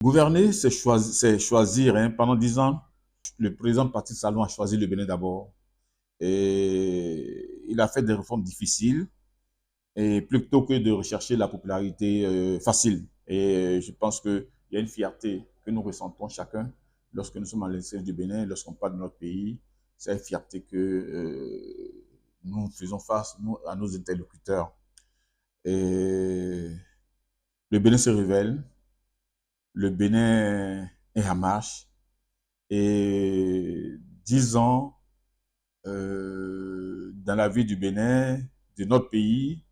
Gouverner, c'est choisir. Hein. Pendant 10 ans, le président Patrice Talon a choisi le Bénin d'abord. Et il a fait des réformes difficiles et plutôt que de rechercher la popularité facile. Et je pense qu'il y a une fierté que nous ressentons chacun lorsque nous sommes à l'intérieur du Bénin, lorsqu'on parle de notre pays. C'est une fierté que nous faisons face à nos interlocuteurs. Et le Bénin se révèle, le Bénin est en marche. Et 10 ans dans la vie du Bénin, de notre pays,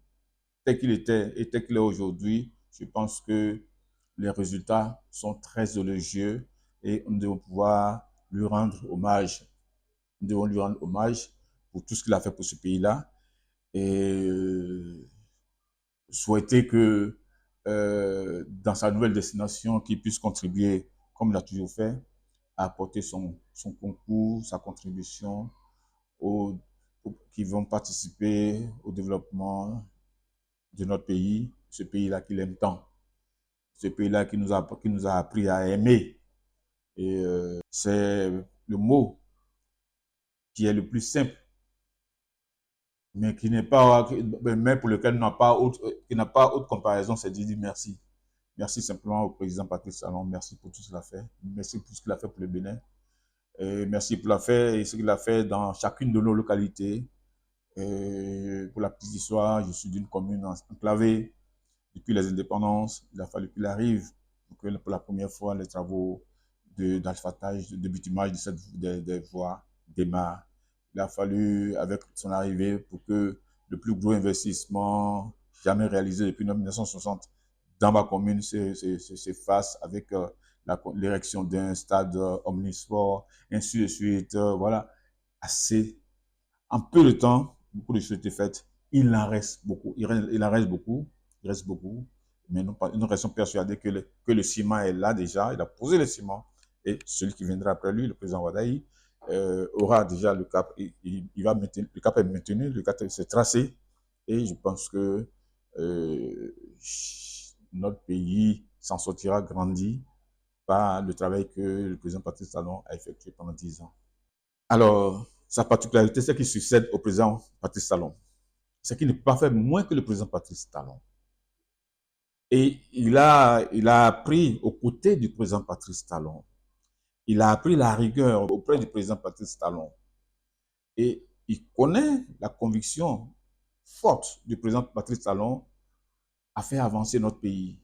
tel qu'il était et tel qu'il est aujourd'hui, je pense que les résultats sont très élogieux et nous devons pouvoir lui rendre hommage. Nous devons lui rendre hommage pour tout ce qu'il a fait pour ce pays-là et souhaiter que dans sa nouvelle destination, qu'il puisse contribuer, comme il a toujours fait, à apporter son concours, sa contribution aux, qui vont participer au développement de notre pays, ce pays-là qu'il aime tant, ce pays-là qui nous a appris à aimer. Et c'est le mot qui est le plus simple, mais qui n'est pas, mais pour lequel qui n'a pas autre comparaison, c'est de dire merci. Merci simplement au président Patrice Talon, merci pour tout ce qu'il a fait, merci pour ce qu'il a fait pour le Bénin, et merci pour ce qu'il a fait dans chacune de nos localités. Pour la petite histoire, je suis d'une commune enclavée depuis les indépendances. Il a fallu qu'il arrive pour que pour la première fois les travaux d'asphaltage, de bitumage des voies démarrent. Il a fallu, avec son arrivée, pour que le plus gros investissement jamais réalisé depuis 1960 dans ma commune se fasse avec l'érection d'un stade omnisport, ainsi de suite. Voilà, assez en peu de temps, beaucoup de choses étaient faites. Il en reste beaucoup. Il en reste beaucoup. Il reste beaucoup. Mais nous restons persuadés que le ciment est là déjà. Il a posé le ciment. Et celui qui viendra après lui, le président Wadaï, aura déjà le cap. Il va maintenir, le cap est maintenu, le cap s'est tracé. Et je pense que notre pays s'en sortira grandi par le travail que le président Patrice Talon a effectué pendant 10 ans. Alors, sa particularité, c'est qu'il succède au président Patrice Talon. C'est qu'il ne peut pas faire moins que le président Patrice Talon. Et il a appris aux côtés du président Patrice Talon. Il a appris la rigueur auprès du président Patrice Talon. Et il connaît la conviction forte du président Patrice Talon à faire avancer notre pays.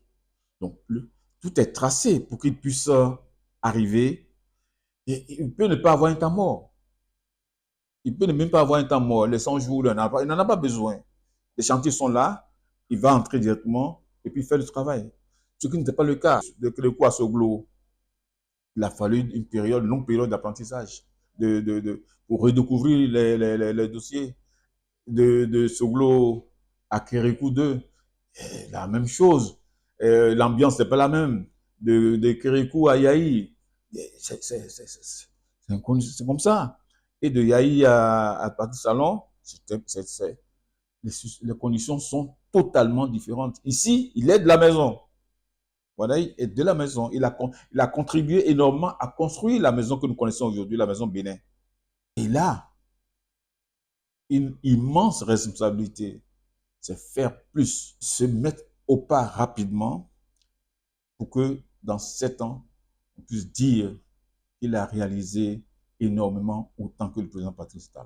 Donc, tout est tracé pour qu'il puisse arriver. Et il peut ne pas avoir un temps mort. Il peut ne même pas avoir un temps mort. Les 100 jours, il n'en a pas besoin. Les chantiers sont là, il va entrer directement et puis faire le travail. Ce qui n'était pas le cas de Kérékou à Soglo. Il a fallu une longue période d'apprentissage pour redécouvrir les dossiers de Soglo à Kérékou 2. Et la même chose. L'ambiance n'est pas la même. De Kérékou à Yaï. C'est comme ça. Et de Yaï à Patrice Talon, les conditions sont totalement différentes. Ici, il est de la maison. Voilà, il est de la maison. Il a contribué énormément à construire la maison que nous connaissons aujourd'hui, la maison Bénin. Et là, une immense responsabilité, c'est faire plus, se mettre au pas rapidement pour que dans 7 ans, on puisse dire qu'il a réalisé énormément autant que le président Patrice Talon.